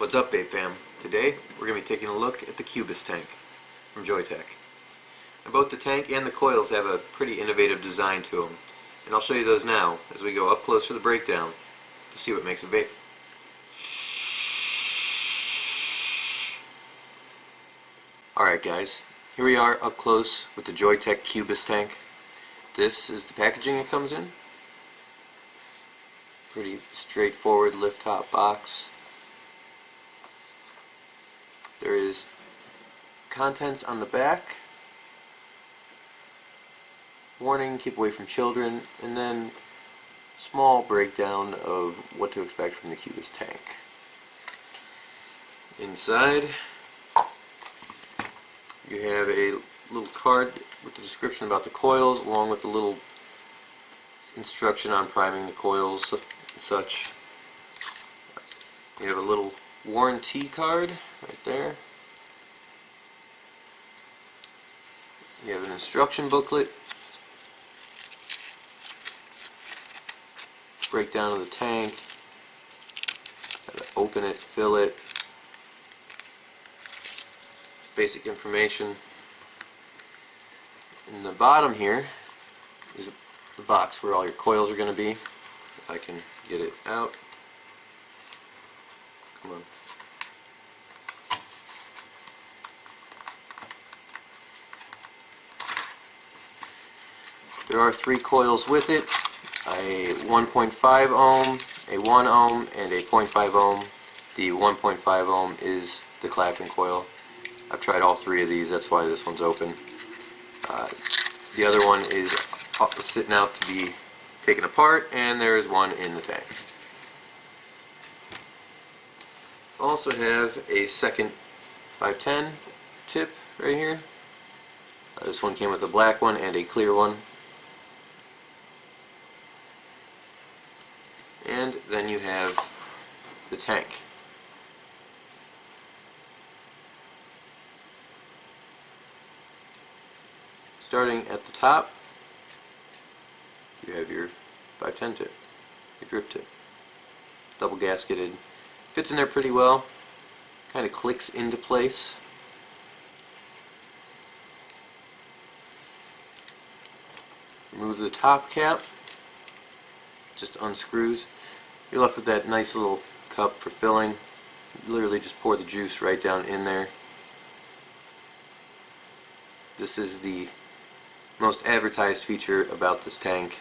What's up, vape fam? Today we're going to be taking a look at the Cubis Tank from Joyetech. And both the tank and the coils have a pretty innovative design to them, and I'll show you those now as we go up close for the breakdown to see what makes a vape. Alright guys, here we are up close with the Joyetech Cubis Tank. This is the packaging it comes in. Pretty straightforward lift top box. There is contents on the back, warning, keep away from children, and then small breakdown of what to expect from the Cubis Tank. Inside you have a little card with the description about the coils, along with a little instruction on priming the coils and such. You have a little warranty card right there. You have an instruction booklet, breakdown of the tank, how to open it, fill it, basic information. In the bottom here is the box where all your coils are going to be. If I can get it out. Come on. There are 3 coils with it, a 1.5 ohm, a 1 ohm, and a 0.5 ohm. The 1.5 ohm is the clapping coil. I've tried all 3 of these, that's why this one's open. The other one is sitting out to be taken apart, and there is one in the tank. Also have a second 510 tip right here. This one came with a black one and a clear one. And then you have the tank. Starting at the top, you have your 510 tip, your drip tip, double gasketed. Fits in there pretty well, kind of clicks into place. Remove the top cap, just unscrews. You're left with that nice little cup for filling. You literally just pour the juice right down in there. This is the most advertised feature about this tank.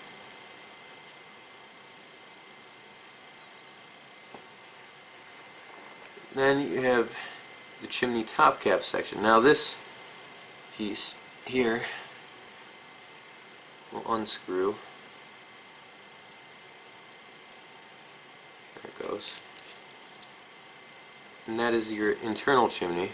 Then you have the chimney top cap section. Now this piece here will unscrew. There it goes. And that is your internal chimney.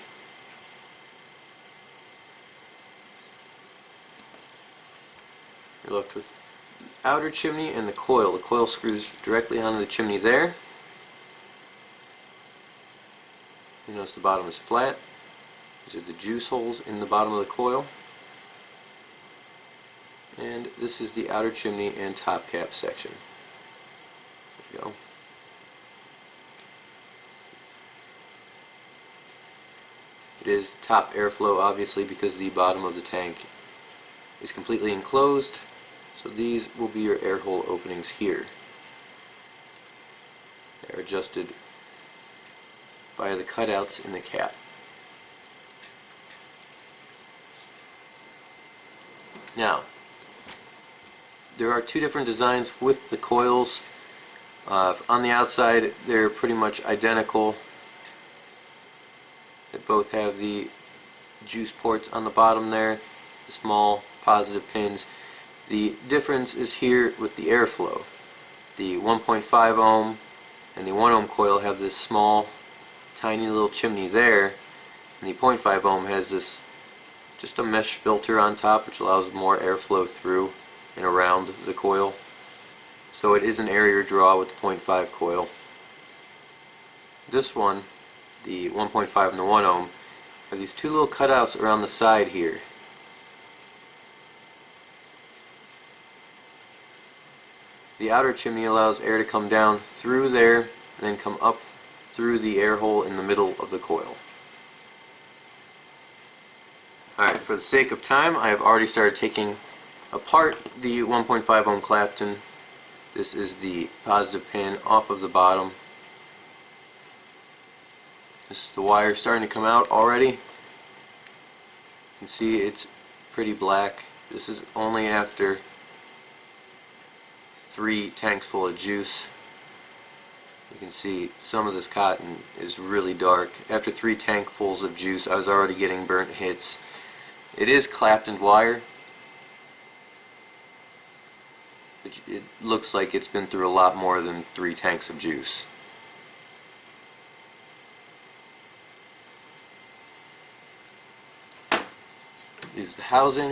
You're left with the outer chimney and the coil. The coil screws directly onto the chimney there. You notice the bottom is flat. These are the juice holes in the bottom of the coil. And this is the outer chimney and top cap section. There you go. It is top airflow, obviously, because the bottom of the tank is completely enclosed. So these will be your air hole openings here. They are adjusted by the cutouts in the cap. Now, there are 2 different designs with the coils. On the outside, they're pretty much identical. They both have the juice ports on the bottom there, the small positive pins. The difference is here with the airflow. The 1.5 ohm and the 1 ohm coil have this small tiny little chimney there, and the 0.5 ohm has this just a mesh filter on top, which allows more airflow through and around the coil. So it is an airier draw with the 0.5 coil. This one, the 1.5 and the 1 ohm, have these 2 little cutouts around the side here. The outer chimney allows air to come down through there and then come up through the air hole in the middle of the coil. Alright, for the sake of time, I have already started taking apart the 1.5 ohm Clapton. This is the positive pin off of the bottom. This is the wire starting to come out already. You can see it's pretty black. This is only after 3 tanks full of juice. You can see some of this cotton is really dark. After 3 tankfuls of juice, I was already getting burnt hits. It is Clapton wire. It looks like it's been through a lot more than 3 tanks of juice. Is the housing.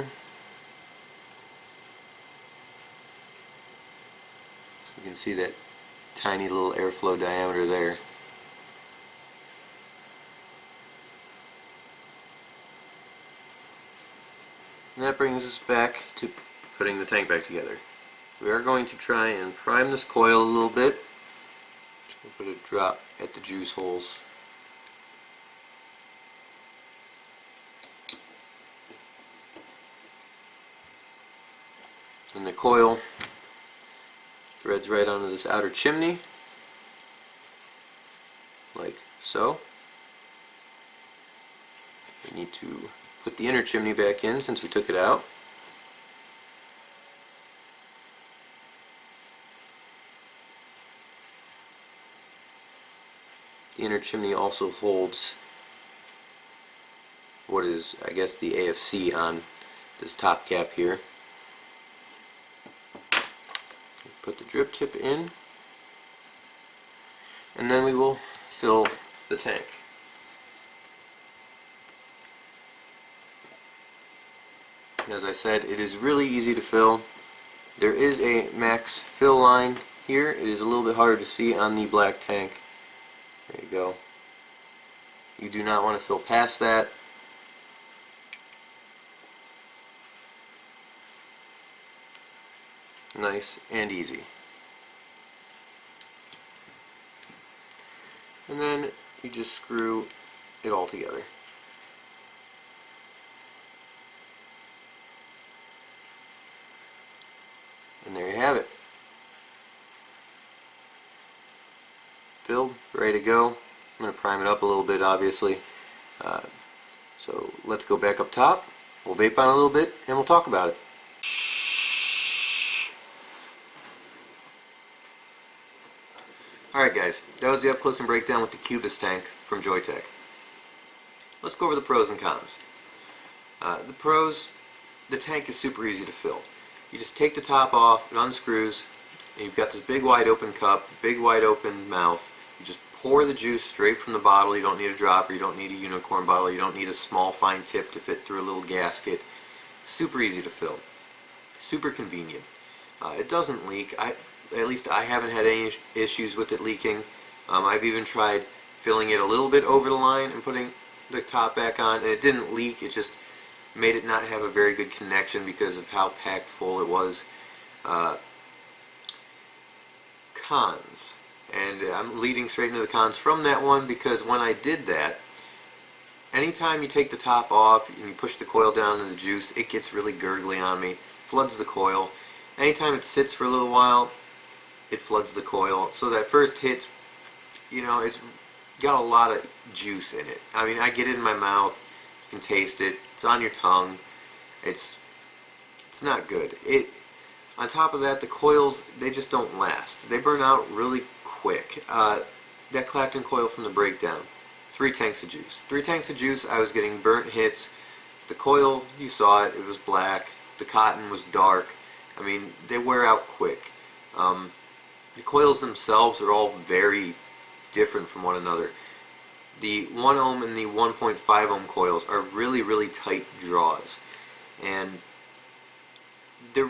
You can see that tiny little airflow diameter there. And that brings us back to putting the tank back together. We are going to try and prime this coil a little bit. Just going to put a drop at the juice holes. And the coil threads right onto this outer chimney, like so. We need to put the inner chimney back in since we took it out. The inner chimney also holds what is, I guess, the AFC on this top cap here. Put the drip tip in, and then we will fill the tank. As I said, it is really easy to fill. There is a max fill line here. It is a little bit harder to see on the black tank. There you go. You do not want to fill past that. Nice and easy. And then you just screw it all together. And there you have it. Filled, ready to go. I'm going to prime it up a little bit, obviously. So let's go back up top. We'll vape on it a little bit and we'll talk about it. Alright guys, that was the up close and breakdown with the Cubis Tank from Joyetech. Let's go over the pros and cons. The pros, the tank is super easy to fill. You just take the top off, it unscrews, and you've got this big wide open cup, big wide open mouth. You just pour the juice straight from the bottle. You don't need a dropper, you don't need a unicorn bottle, you don't need a small fine tip to fit through a little gasket. Super easy to fill. Super convenient. It doesn't leak. At least I haven't had any issues with it leaking. I've even tried filling it a little bit over the line and putting the top back on, and it didn't leak. It just made it not have a very good connection because of how packed full it was. Cons. And I'm leading straight into the cons from that one because when I did that, anytime you take the top off and you push the coil down in the juice, it gets really gurgly on me, floods the coil. Anytime it sits for a little while, it floods the coil. So that first hit, you know, it's got a lot of juice in it. I mean, I get it in my mouth, you can taste it, it's on your tongue, it's not good. On top of that, the coils, they just don't last. They burn out really quick. That Clapton coil from the breakdown, 3 tanks of juice. 3 tanks of juice, I was getting burnt hits. The coil, you saw it, it was black. The cotton was dark. I mean, they wear out quick. The coils themselves are all very different from one another. The 1 ohm and the 1.5 ohm coils are really, really tight draws. And they're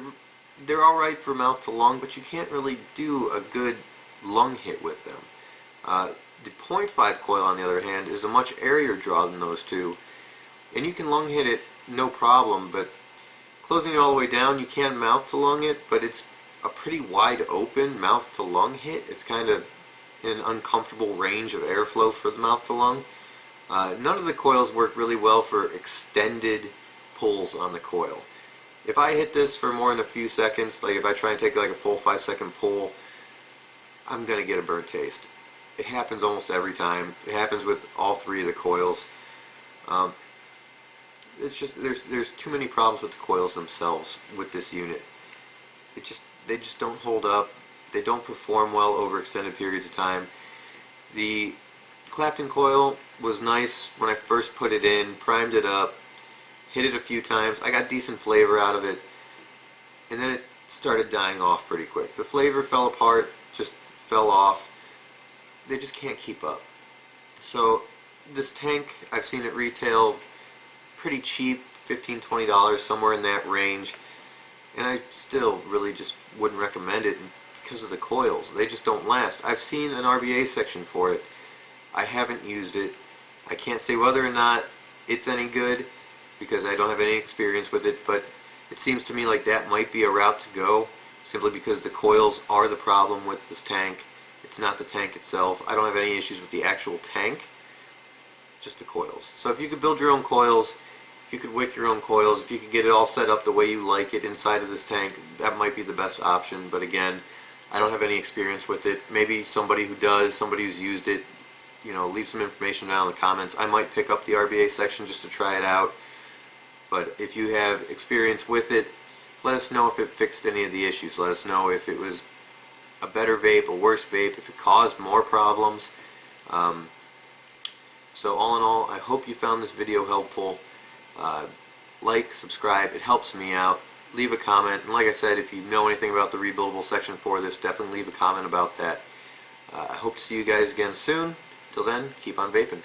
alright for mouth to lung, but you can't really do a good lung hit with them. The 0.5 coil, on the other hand, is a much airier draw than those two. And you can lung hit it no problem, but closing it all the way down, you can mouth to lung it, but it's a pretty wide open mouth to lung hit. It's kind of in an uncomfortable range of airflow for the mouth to lung. None of the coils work really well for extended pulls on the coil. If I hit this for more than a few seconds, like if I try and take like a full 5-second pull, I'm going to get a burnt taste. It happens almost every time. It happens with all three of the coils. It's just there's too many problems with the coils themselves with this unit. They just don't hold up. They don't perform well over extended periods of time. The Clapton coil was nice when I first put it in, primed it up, hit it a few times. I got decent flavor out of it, and then it started dying off pretty quick. The flavor fell apart, just fell off. They just can't keep up. So this tank, I've seen it retail pretty cheap, $15–20, somewhere in that range, and I still really just wouldn't recommend it because of the coils. They just don't last. I've seen an RVA section for it. I haven't used it. I can't say whether or not it's any good because I don't have any experience with it, but it seems to me like that might be a route to go, simply because the coils are the problem with this tank. It's not the tank itself. I don't have any issues with the actual tank, just the coils. So if you could build your own coils, if you could wick your own coils, if you could get it all set up the way you like it inside of this tank, that might be the best option. But again, I don't have any experience with it. Maybe somebody who does, somebody who's used it, you know, leave some information down in the comments. I might pick up the RVA section just to try it out. But if you have experience with it, let us know if it fixed any of the issues. Let us know if it was a better vape, a worse vape, if it caused more problems. So all in all, I hope you found this video helpful. Like, subscribe, it helps me out. Leave a comment, and like I said, if you know anything about the rebuildable section for this, definitely leave a comment about that. I hope to see you guys again soon. Till then, keep on vaping.